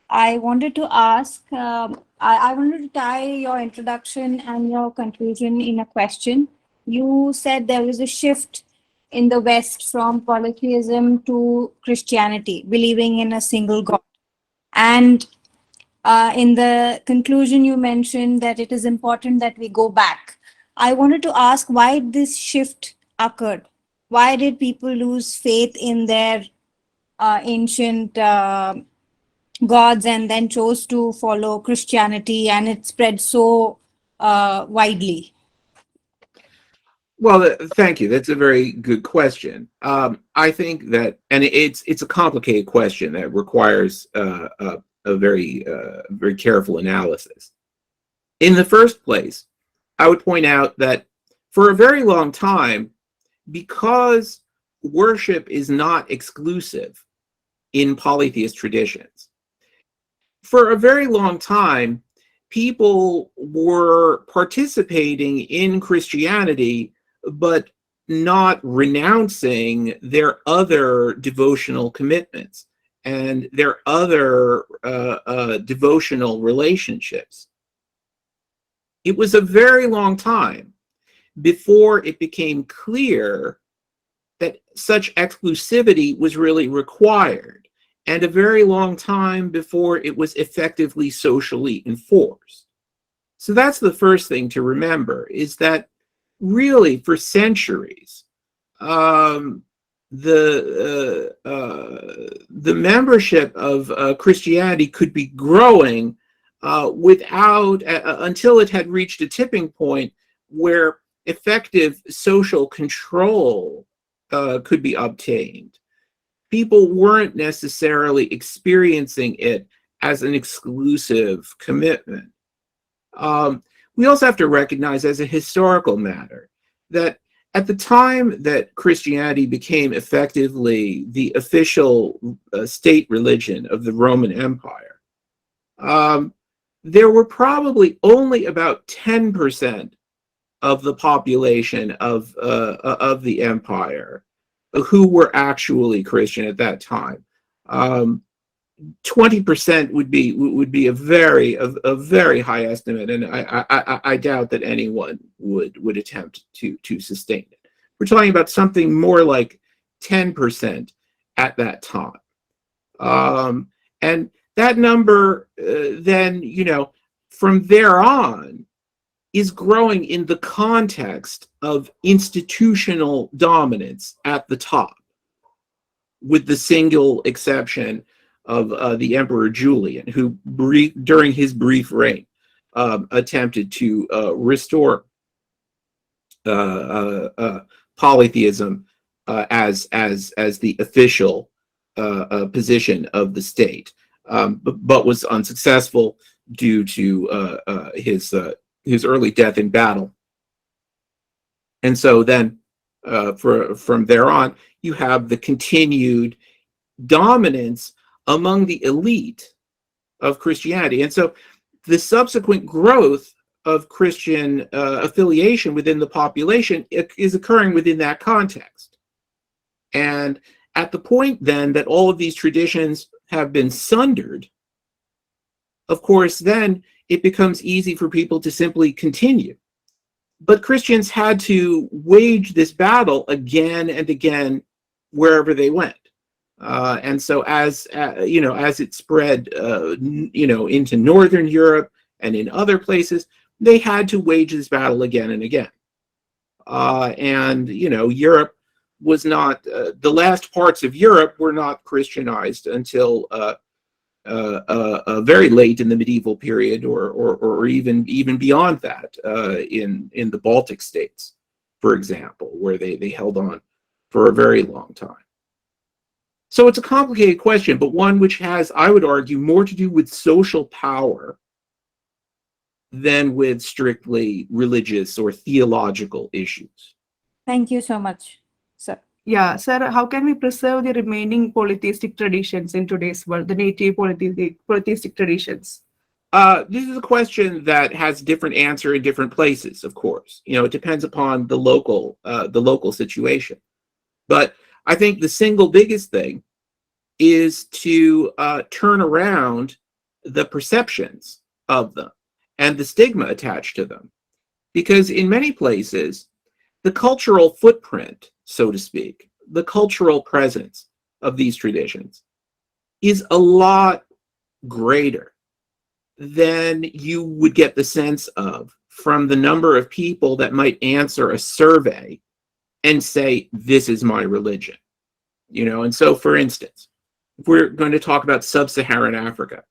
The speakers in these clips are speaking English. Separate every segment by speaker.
Speaker 1: I wanted to ask, I wanted to tie your introduction and your conclusion in a question. You said there was a shift in the West from polytheism to Christianity, believing in a single God. And in the conclusion, you mentioned that it is important that we go back. I wanted to ask why this shift occurred. Why did people lose faith in their ancient gods and then chose to follow Christianity and it spread so widely?
Speaker 2: Well, thank you. That's a very good question. I think that, and it's a complicated question that requires a very careful analysis. In the first place, I would point out that for a very long time, because worship is not exclusive in polytheist traditions, for a very long time, people were participating in Christianity, but not renouncing their other devotional commitments and their other devotional relationships. It was a very long time before it became clear that such exclusivity was really required, and a very long time before it was effectively socially enforced. So that's the first thing to remember, is that really for centuries, the membership of Christianity could be growing without until it had reached a tipping point where effective social control could be obtained. People weren't necessarily experiencing it as an exclusive commitment. We also have to recognize, as a historical matter, that at the time that Christianity became effectively the official state religion of the Roman Empire, there were probably only about 10% of the population of the empire who were actually Christian at that time. 20% would be a very high estimate, and I doubt that anyone would attempt to sustain it. We're talking about something more like 10% at that time, and that number then, from there on, is growing in the context of institutional dominance at the top, with the single exception of the Emperor Julian, who during his brief reign attempted to restore polytheism as the official position of the state, but was unsuccessful due to his early death in battle. And so then from there on, you have the continued dominance among the elite of Christianity. And so the subsequent growth of Christian affiliation within the population is occurring within that context. And at the point then that all of these traditions have been sundered, of course, then it becomes easy for people to simply continue. But Christians had to wage this battle again and again wherever they went. And so as it spread, into Northern Europe and in other places, they had to wage this battle again and again. Europe was not, the last parts of Europe were not Christianized until very late in the medieval period, or even beyond that, in the Baltic states, for example, where they held on for a very long time. So it's a complicated question, but one which has, I would argue, more to do with social power than with strictly religious or theological issues.
Speaker 1: Thank you so much, sir.
Speaker 3: Yeah, sir, how can we preserve the remaining polytheistic traditions in today's world, the native polytheistic traditions?
Speaker 2: This is a question that has different answer in different places, of course. It depends upon the local situation. But I think the single biggest thing is to turn around the perceptions of them and the stigma attached to them. Because in many places, the cultural footprint, so to speak, the cultural presence of these traditions is a lot greater than you would get the sense of from the number of people that might answer a survey and say, this is my religion. And so, for instance, if we're going to talk about sub-Saharan Africa,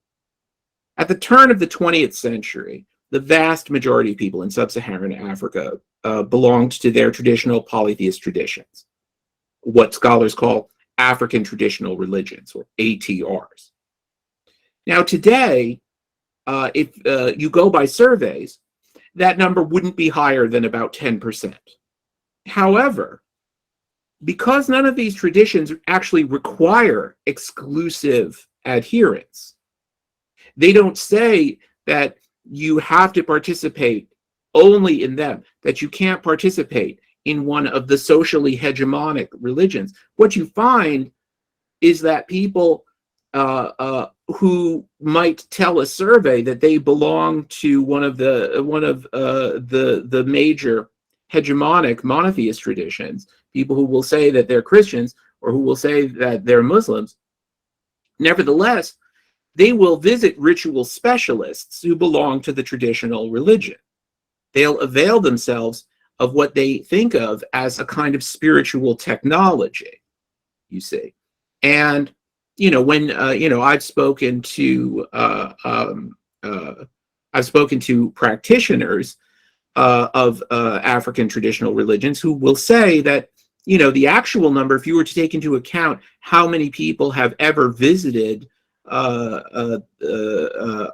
Speaker 2: at the turn of the 20th century, the vast majority of people in sub-Saharan Africa belonged to their traditional polytheist traditions, what scholars call African traditional religions, or ATRs. Now, today, if you go by surveys, that number wouldn't be higher than about 10%. However, because none of these traditions actually require exclusive adherence, they don't say that you have to participate only in them, that you can't participate in one of the socially hegemonic religions. What you find is that people who might tell a survey that they belong to one of the major hegemonic monotheist traditions, people who will say that they're Christians or who will say that they're Muslims, nevertheless, they will visit ritual specialists who belong to the traditional religion. They'll avail themselves of what they think of as a kind of spiritual technology, you see. And, when, I've spoken to practitioners of African traditional religions who will say that, the actual number, if you were to take into account how many people have ever visited a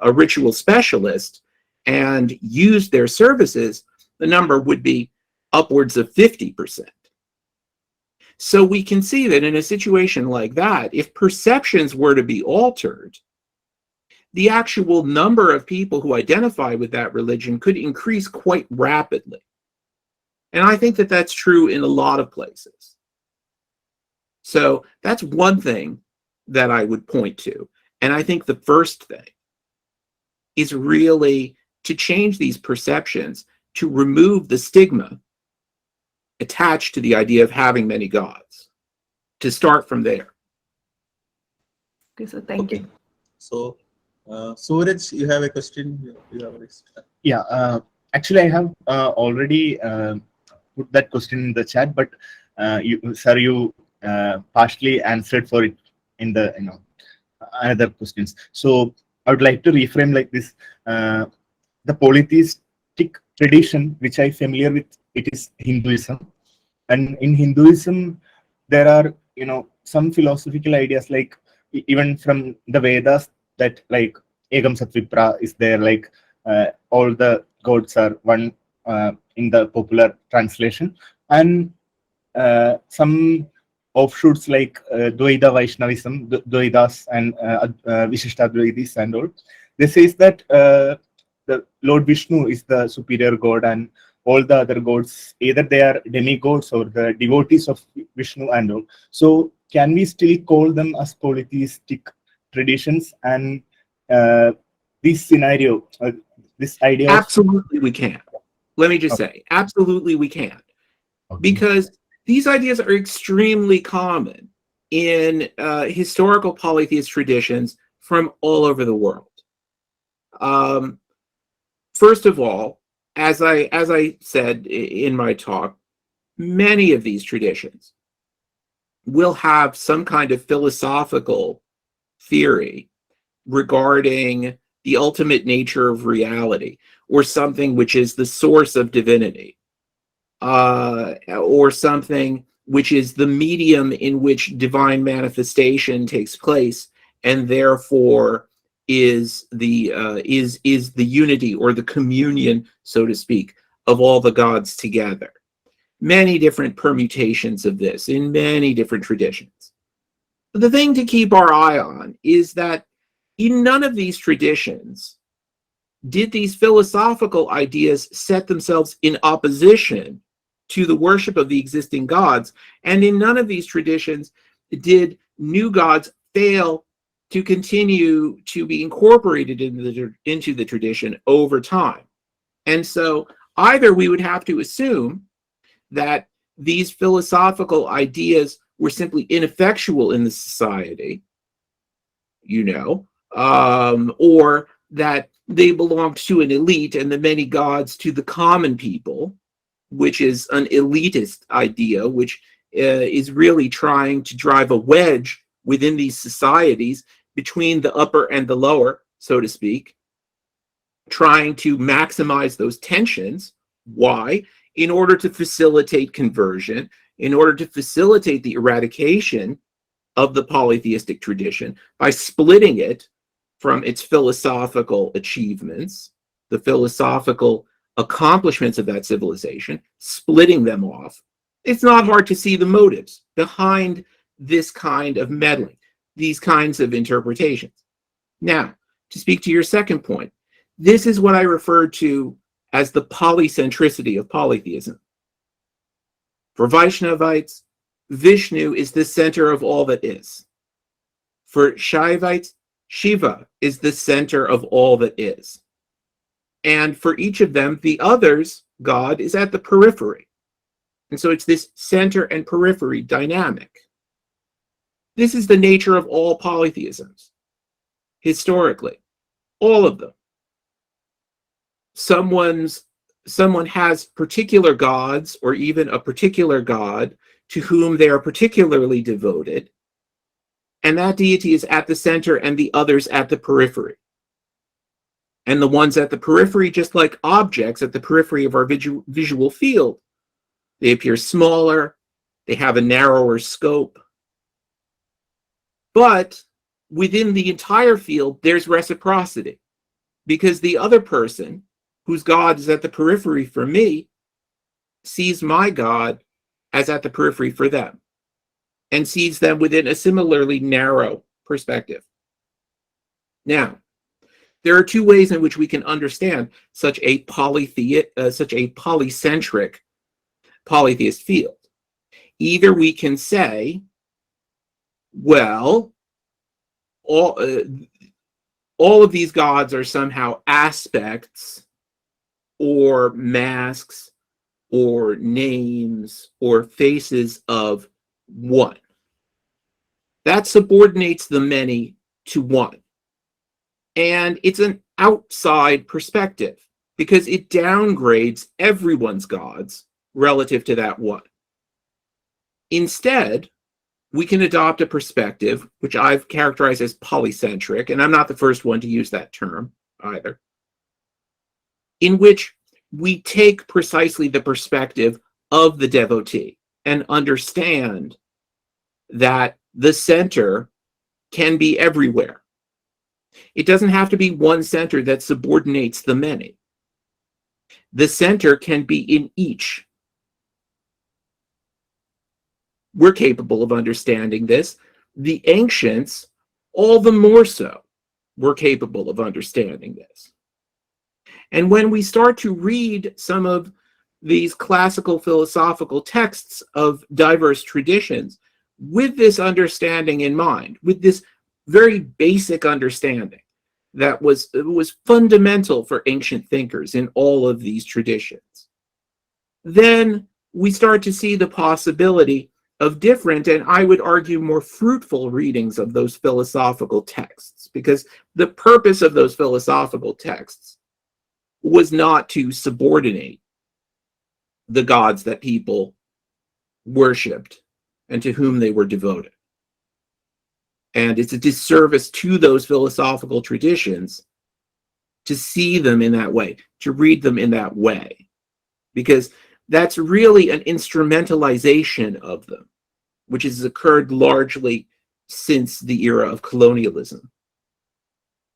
Speaker 2: ritual specialist and used their services, the number would be upwards of 50%. So we can see that in a situation like that, if perceptions were to be altered, the actual number of people who identify with that religion could increase quite rapidly. And I think that that's true in a lot of places. So that's one thing that I would point to. And I think the first thing is really to change these perceptions, to remove the stigma attached to the idea of having many gods, to start from there.
Speaker 3: Okay, so thank you.
Speaker 4: So, Suraj, you have a question? You have a
Speaker 5: Yeah, actually, I have already put that question in the chat, but you partially answered for it in the other questions. So I would like to reframe like this: the polytheistic tradition, which I'm familiar with, it is Hinduism, and in Hinduism there are some philosophical ideas like even from the Vedas that like Egam Satvipra is there, like all the gods are one in the popular translation, and some offshoots like Dvaita Vaishnavism, Dvaitas and Vishishtadvaitis and all. This says that the Lord Vishnu is the superior god, and all the other gods, either they are demigods or the devotees of Vishnu and all. So can we still call them as polytheistic traditions? And this scenario, this idea
Speaker 2: Absolutely we can. Let me just say, absolutely we can. Because these ideas are extremely common in historical polytheist traditions from all over the world. First of all, as I said in my talk, many of these traditions will have some kind of philosophical theory regarding the ultimate nature of reality, or something which is the source of divinity, or something which is the medium in which divine manifestation takes place, and therefore is the unity or the communion, so to speak, of all the gods together. Many different permutations of this in many different traditions. The thing to keep our eye on is that in none of these traditions did these philosophical ideas set themselves in opposition to the worship of the existing gods, and in none of these traditions did new gods fail to continue to be incorporated into the tradition over time. And so either we would have to assume that these philosophical ideas were simply ineffectual in the society, or that they belonged to an elite and the many gods to the common people, which is an elitist idea, which is really trying to drive a wedge within these societies between the upper and the lower, so to speak, trying to maximize those tensions. Why? In order to facilitate conversion, in order to facilitate the eradication of the polytheistic tradition by splitting it from its philosophical achievements, the philosophical accomplishments of that civilization, splitting them off. It's not hard to see the motives behind this kind of meddling, these kinds of interpretations. Now, to speak to your second point, this is what I refer to as the polycentricity of polytheism. For Vaishnavites, Vishnu is the center of all that is. For Shaivites, Shiva is the center of all that is. And for each of them, the other's God is at the periphery. And so it's this center and periphery dynamic. This is the nature of all polytheisms, historically, all of them. Someone has particular gods, or even a particular god to whom they are particularly devoted, and that deity is at the center and the others at the periphery. And the ones at the periphery, just like objects at the periphery of our visual field, they appear smaller, they have a narrower scope. But within the entire field, there's reciprocity, because the other person, whose God is at the periphery for me, sees my God as at the periphery for them, and sees them within a similarly narrow perspective. Now, there are two ways in which we can understand such a polycentric polytheist field. Either we can say, well, all of these gods are somehow aspects or masks or names or faces of one. That subordinates the many to one. And it's an outside perspective because it downgrades everyone's gods relative to that one. Instead, we can adopt a perspective, which I've characterized as polycentric, and I'm not the first one to use that term either, in which we take precisely the perspective of the devotee and understand that the center can be everywhere. It doesn't have to be one center that subordinates the many. The center can be in each. We're capable of understanding this. The ancients, all the more so, were capable of understanding this. And when we start to read some of these classical philosophical texts of diverse traditions with this understanding in mind, with this very basic understanding that was fundamental for ancient thinkers in all of these traditions, then we start to see the possibility of different, and I would argue more fruitful readings of those philosophical texts, because the purpose of those philosophical texts was not to subordinate the gods that people worshipped and to whom they were devoted. And it's a disservice to those philosophical traditions to see them in that way, to read them in that way, because that's really an instrumentalization of them, which has occurred largely since the era of colonialism,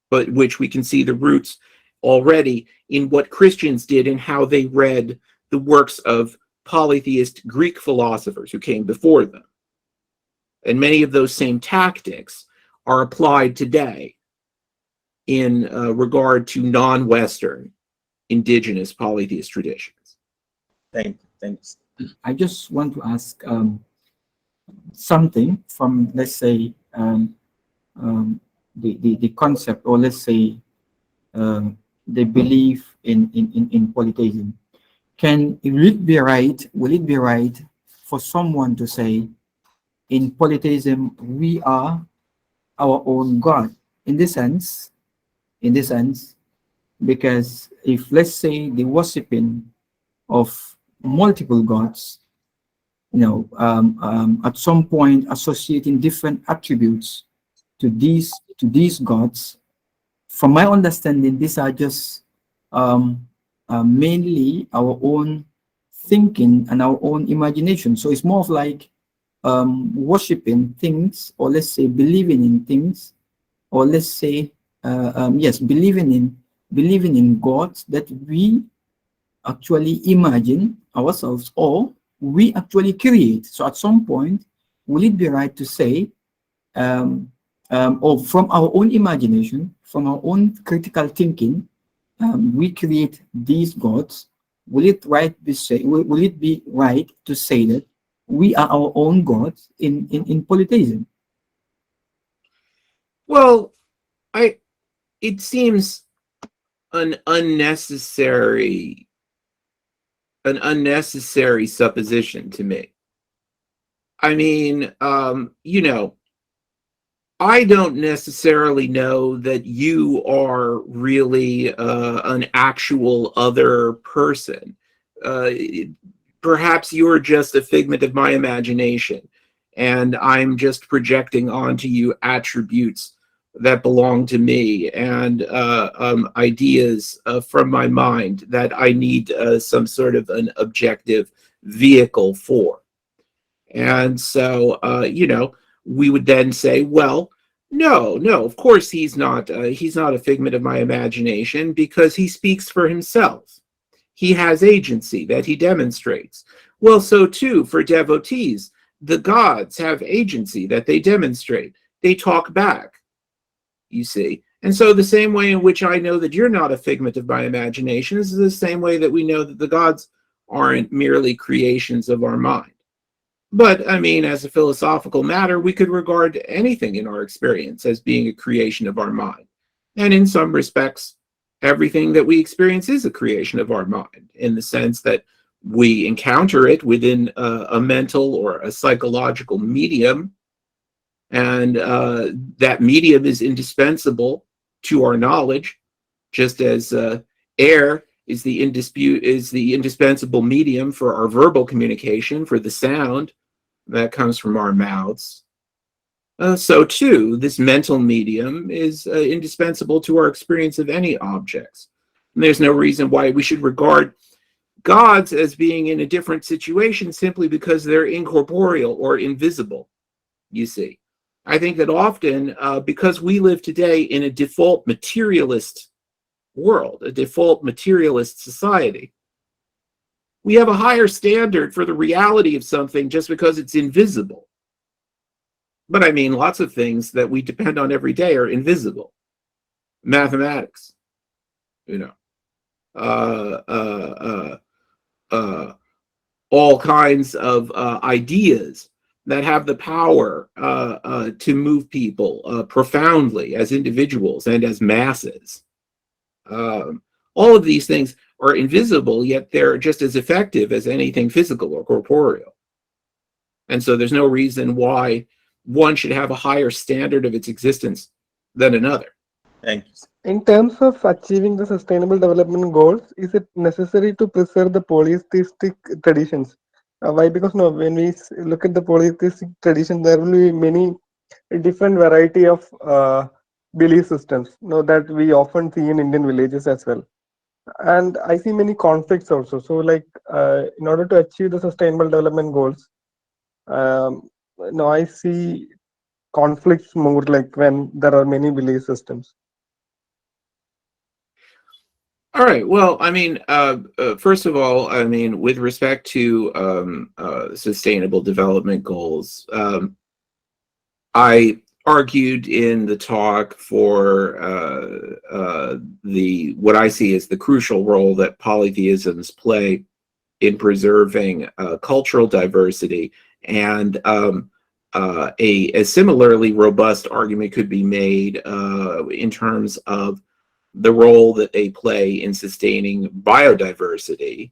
Speaker 2: but which we can see the roots already in what Christians did and how they read the works of polytheist Greek philosophers who came before them. And many of those same tactics are applied today in regard to non-Western indigenous polytheist traditions.
Speaker 4: Thanks.
Speaker 6: I just want to ask something from, let's say, the concept, or let's say the belief in polytheism. Will it be right? Will it be right for someone to say, in polytheism we are our own God? In this sense, because if, let's say, the worshiping of multiple gods, at some point associating different attributes to these gods, from my understanding, these are just mainly our own thinking and our own imagination. So it's more of like worshiping things, or let's say believing in things, or let's say yes, believing in gods that we actually imagine ourselves, or we actually create. So at some point, will it be right to say, or from our own imagination, from our own critical thinking, we create these gods? Will it be right to say that we are our own gods in polytheism?
Speaker 2: Well, it seems an unnecessary supposition to me. I mean, I don't necessarily know that you are really an actual other person. Perhaps you're just a figment of my imagination, and I'm just projecting onto you attributes that belong to me, and ideas from my mind that I need some sort of an objective vehicle for. And so, we would then say, well, no, of course he's not a figment of my imagination, because he speaks for himself. He has agency that he demonstrates. Well, so too for devotees, the gods have agency that they demonstrate. They talk back, you see. And so the same way in which I know that you're not a figment of my imagination is the same way that we know that the gods aren't merely creations of our mind. But I mean, as a philosophical matter, we could regard anything in our experience as being a creation of our mind. And in some respects, everything that we experience is a creation of our mind, in the sense that we encounter it within a mental or a psychological medium, and that medium is indispensable to our knowledge, just as air is the indispensable medium for our verbal communication, for the sound that comes from our mouths. So too, this mental medium is indispensable to our experience of any objects. And there's no reason why we should regard gods as being in a different situation simply because they're incorporeal or invisible, you see. I think that often, because we live today in a default materialist world, a default materialist society, we have a higher standard for the reality of something just because it's invisible. But I mean, lots of things that we depend on every day are invisible. Mathematics, all kinds of ideas that have the power to move people profoundly as individuals and as masses. All of these things are invisible, yet they're just as effective as anything physical or corporeal. And so there's no reason why one should have a higher standard of its existence than another.
Speaker 4: Thank you.
Speaker 7: In terms of achieving the sustainable development goals, is it necessary to preserve the polytheistic traditions? Why? Because when we look at the polytheistic tradition, there will be many different variety of belief systems that we often see in Indian villages as well. And I see many conflicts also. So like in order to achieve the sustainable development goals, I see conflicts more like when there are many belief systems.
Speaker 2: All right. Well, I mean, first of all, I mean, with respect to sustainable development goals, I argued in the talk for what I see as the crucial role that polytheisms play in preserving cultural diversity and a similarly robust argument could be made in terms of the role that they play in sustaining biodiversity,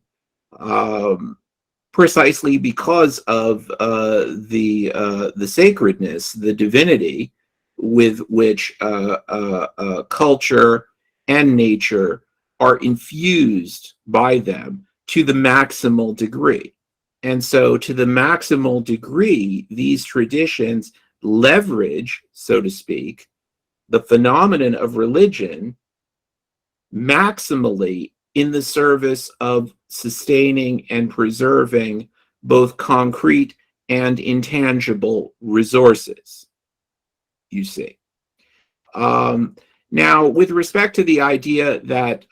Speaker 2: precisely because of the sacredness, the divinity with which culture and nature are infused by them to the maximal degree. And so, to the maximal degree, these traditions leverage, so to speak, the phenomenon of religion maximally in the service of sustaining and preserving both concrete and intangible resources, you see. Now, with respect to the idea that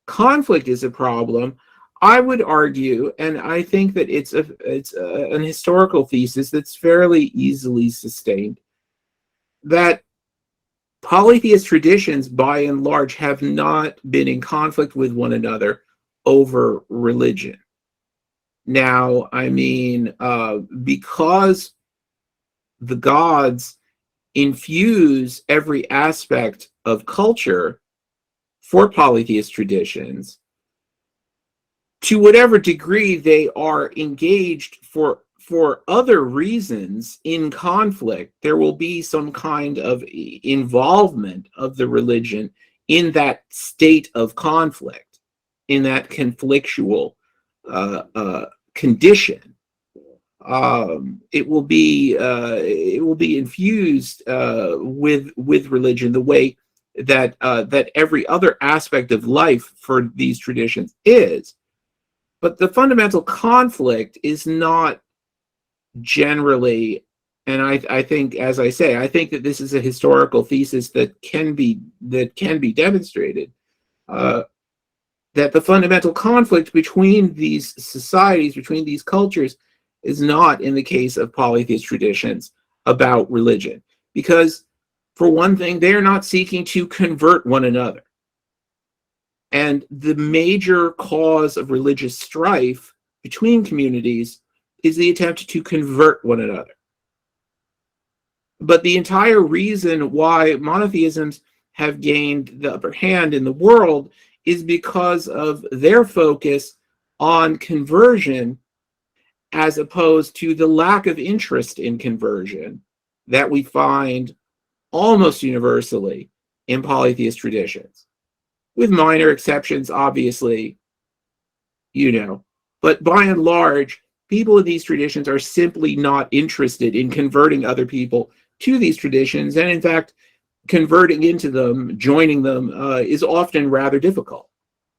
Speaker 2: conflict is a problem, I would argue, and I think that it's an historical thesis that's fairly easily sustained, that polytheist traditions, by and large, have not been in conflict with one another over religion. Now, I mean, because the gods infuse every aspect of culture for polytheist traditions, to whatever degree they are engaged for other reasons in conflict, there will be some kind of involvement of the religion in that state of conflict, in that conflictual condition. It will be infused with religion the way that that every other aspect of life for these traditions is. But the fundamental conflict is not generally, and I think, as I say, I think that this is a historical thesis that can be demonstrated, that the fundamental conflict between these societies, between these cultures, is not, in the case of polytheist traditions, about religion. Because, for one thing, they are not seeking to convert one another. And the major cause of religious strife between communities is the attempt to convert one another. But the entire reason why monotheisms have gained the upper hand in the world is because of their focus on conversion, as opposed to the lack of interest in conversion that we find almost universally in polytheist traditions, with minor exceptions, obviously, but by and large, people in these traditions are simply not interested in converting other people to these traditions, and in fact, converting into them, joining them, is often rather difficult,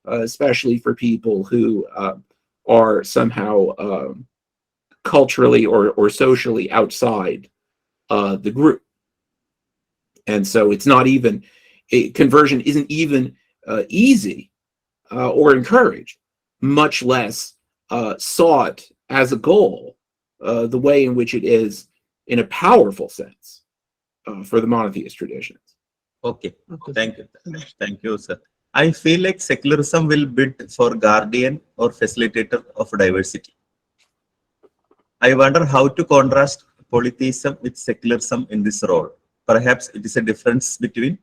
Speaker 2: especially for people who are somehow culturally or socially outside the group. And so it's not even, conversion isn't even easy or encouraged, much less sought as a goal, the way in which it is in a powerful sense for the monotheist traditions.
Speaker 4: Okay, thank you. Thank you, sir. I feel like secularism will bid for guardian or facilitator of diversity. I wonder how to contrast polytheism with secularism in this role. Perhaps it is a difference between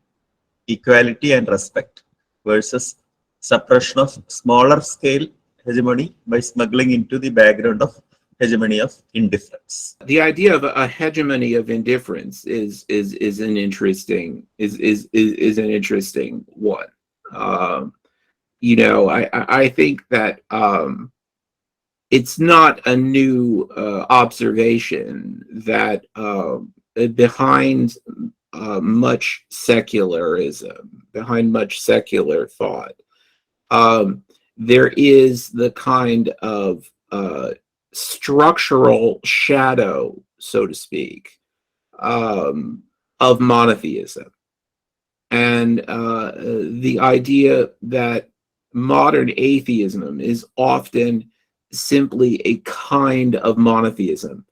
Speaker 4: equality and respect versus suppression of smaller scale hegemony by smuggling into the background of hegemony of indifference.
Speaker 2: The idea of a hegemony of indifference is an interesting one. I think that it's not a new observation that behind much secularism, behind much secular thought, there is the kind of structural shadow, so to speak, of monotheism. And the idea that modern atheism is often simply a kind of monotheism,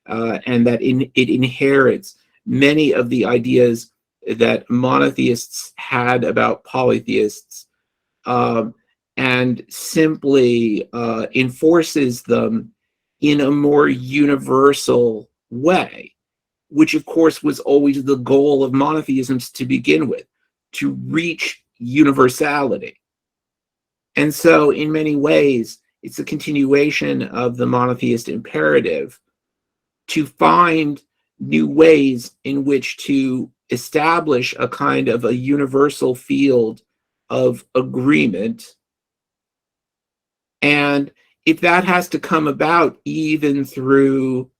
Speaker 2: and that it inherits many of the ideas that monotheists had about polytheists, and simply enforces them in a more universal way, which of course was always the goal of monotheisms to begin with, to reach universality. And so in many ways, it's a continuation of the monotheist imperative to find new ways in which to establish a kind of a universal field of agreement. And if that has to come about even through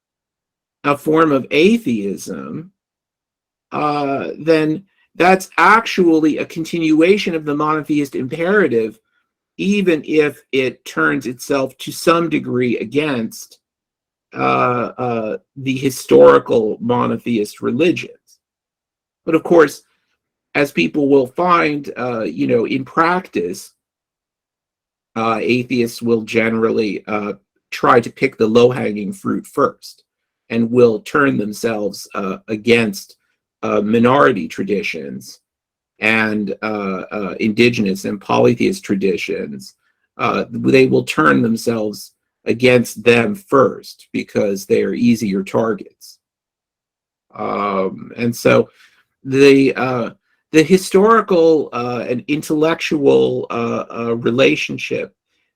Speaker 2: a form of atheism, then that's actually a continuation of the monotheist imperative, even if it turns itself to some degree against the historical monotheist religions. But of course, as people will find, in practice, atheists will generally try to pick the low-hanging fruit first, and will turn themselves against minority traditions and indigenous and polytheist traditions. They will turn themselves against them first because they are easier targets. And so the historical and intellectual relationship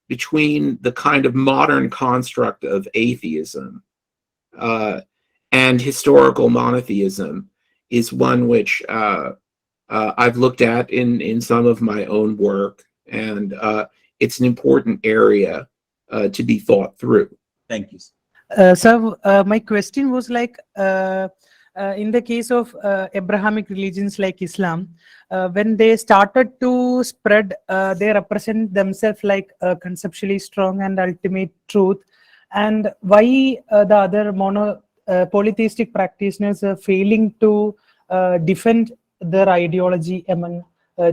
Speaker 2: between the kind of modern construct of atheism and historical monotheism is one which I've looked at in some of my own work, and it's an important area to be thought through.
Speaker 4: Thank you.
Speaker 8: So my question was like, in the case of Abrahamic religions like Islam, when they started to spread, they represent themselves like conceptually strong and ultimate truth. And why the other polytheistic practitioners are failing to defend their ideology among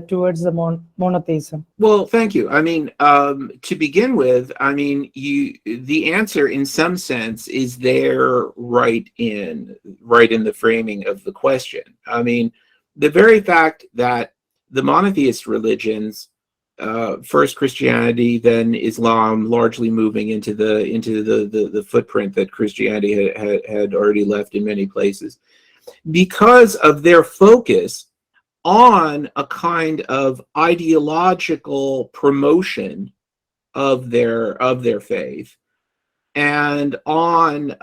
Speaker 8: towards the monotheism?
Speaker 2: Well, thank you. I mean, to begin with, I mean, the answer in some sense is there right in the framing of the question. I mean, the very fact that the monotheist religions, first Christianity, then Islam, largely moving into the footprint that Christianity had already left in many places, because of their focus on a kind of ideological promotion of their faith, and on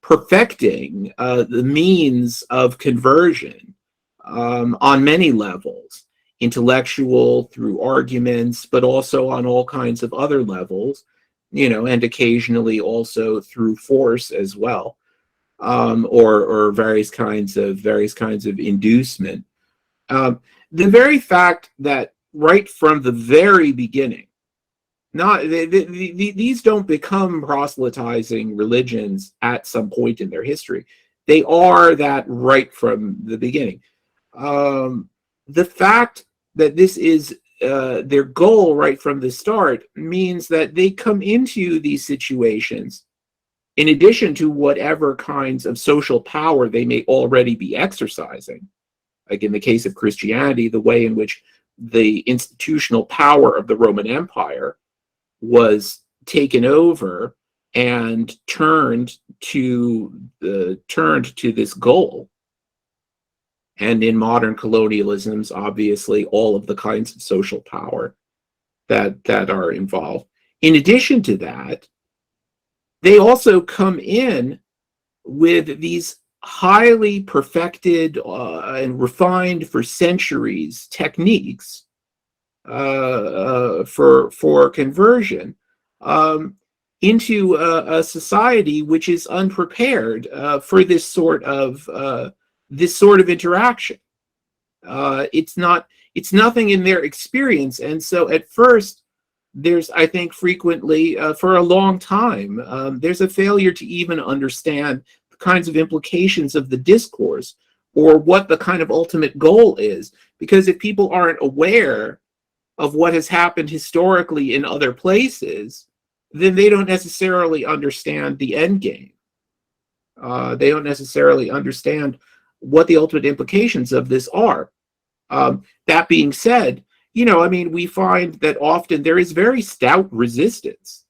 Speaker 2: perfecting the means of conversion on many levels, intellectual, through arguments, but also on all kinds of other levels, and occasionally also through force as well. Or various kinds of inducement. The very fact that right from the very beginning, these don't become proselytizing religions at some point in their history. They are that right from the beginning. The fact that this is their goal right from the start means that they come into these situations in addition to whatever kinds of social power they may already be exercising. Like in the case of Christianity, the way in which the institutional power of the Roman Empire was taken over and turned to this goal. And in modern colonialisms, obviously, all of the kinds of social power that are involved. In addition to that, they also come in with these highly perfected and refined for centuries techniques for conversion into a society which is unprepared for this sort of interaction. It's nothing in their experience, and so at first, there's, I think, frequently, for a long time, there's a failure to even understand the kinds of implications of the discourse or what the kind of ultimate goal is. Because if people aren't aware of what has happened historically in other places, then they don't necessarily understand the end game. They don't necessarily understand what the ultimate implications of this are. That being said, we find that often there is very stout resistance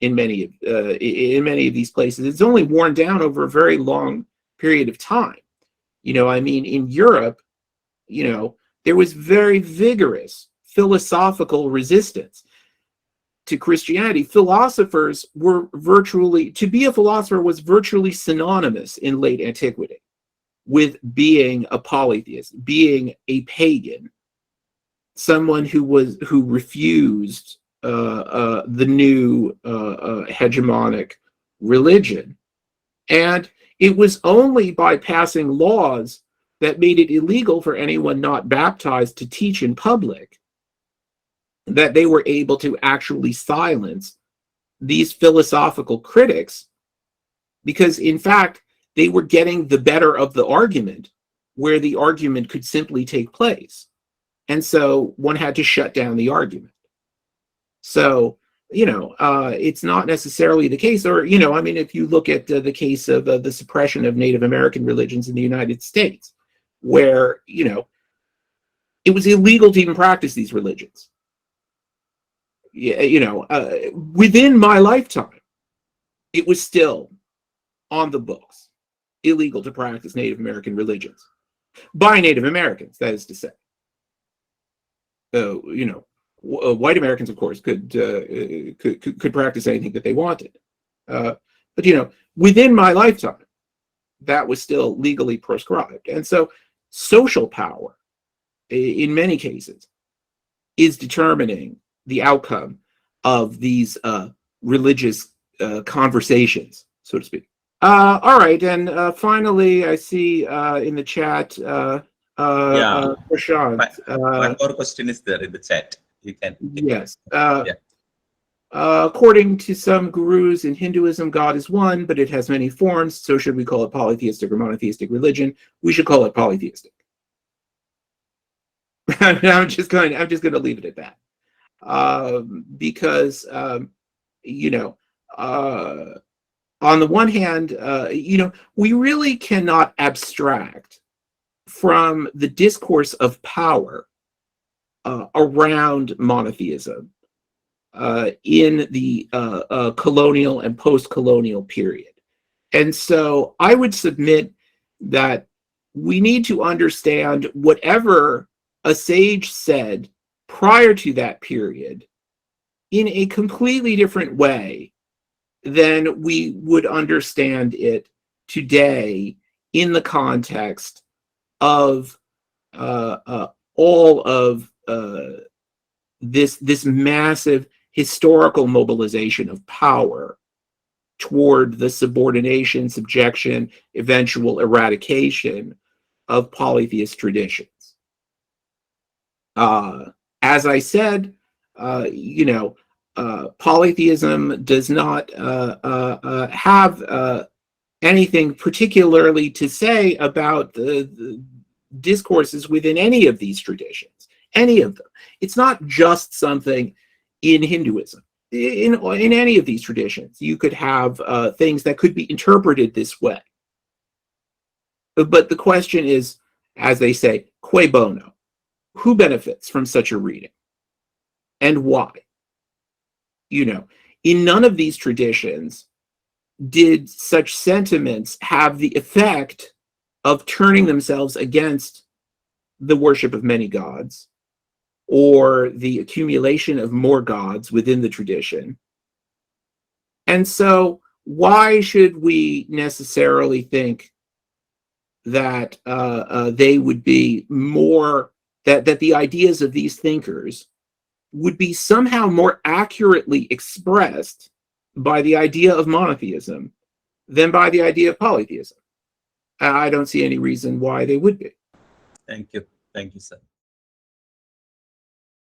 Speaker 2: in many of these places. It's only worn down over a very long period of time. I mean, in Europe, there was very vigorous philosophical resistance to Christianity. Philosophers were to be a philosopher was virtually synonymous in late antiquity with being a polytheist, being a pagan, someone who refused the new hegemonic religion. And it was only by passing laws that made it illegal for anyone not baptized to teach in public that they were able to actually silence these philosophical critics, because in fact they were getting the better of the argument where the argument could simply take place. And so one had to shut down the argument. So, it's not necessarily the case, or, I mean, if you look at the case of the suppression of Native American religions in the United States, where, it was illegal to even practice these religions. Within my lifetime, it was still on the books, illegal to practice Native American religions by Native Americans, that is to say. White Americans, of course, could practice anything that they wanted, but within my lifetime, that was still legally prescribed. And so, social power, in many cases, is determining the outcome of these religious conversations, so to speak. All right, and finally, I see in the chat, Prashant.
Speaker 4: One more question is there in the chat. You can.
Speaker 2: Yes. According to some gurus in Hinduism, God is one, but it has many forms. So should we call it polytheistic or monotheistic religion? We should call it polytheistic. I'm just going to leave it at that, because on the one hand, we really cannot abstract from the discourse of power around monotheism in the colonial and post-colonial period. And so I would submit that we need to understand whatever a sage said prior to that period in a completely different way than we would understand it today in the context of all of this massive historical mobilization of power toward the subordination, subjection, eventual eradication of polytheist traditions. As I said, polytheism does not have anything particularly to say about the discourses within any of these traditions, any of them. It's not just something in Hinduism. In any of these traditions, you could have things that could be interpreted this way. But the question is, as they say, cui bono? Who benefits from such a reading? And why? In none of these traditions did such sentiments have the effect of turning themselves against the worship of many gods or the accumulation of more gods within the tradition. And so why should we necessarily think that they would be more, that the ideas of these thinkers would be somehow more accurately expressed by the idea of monotheism than by the idea of polytheism? I don't see any reason why they would be.
Speaker 4: Thank you. Thank you, sir.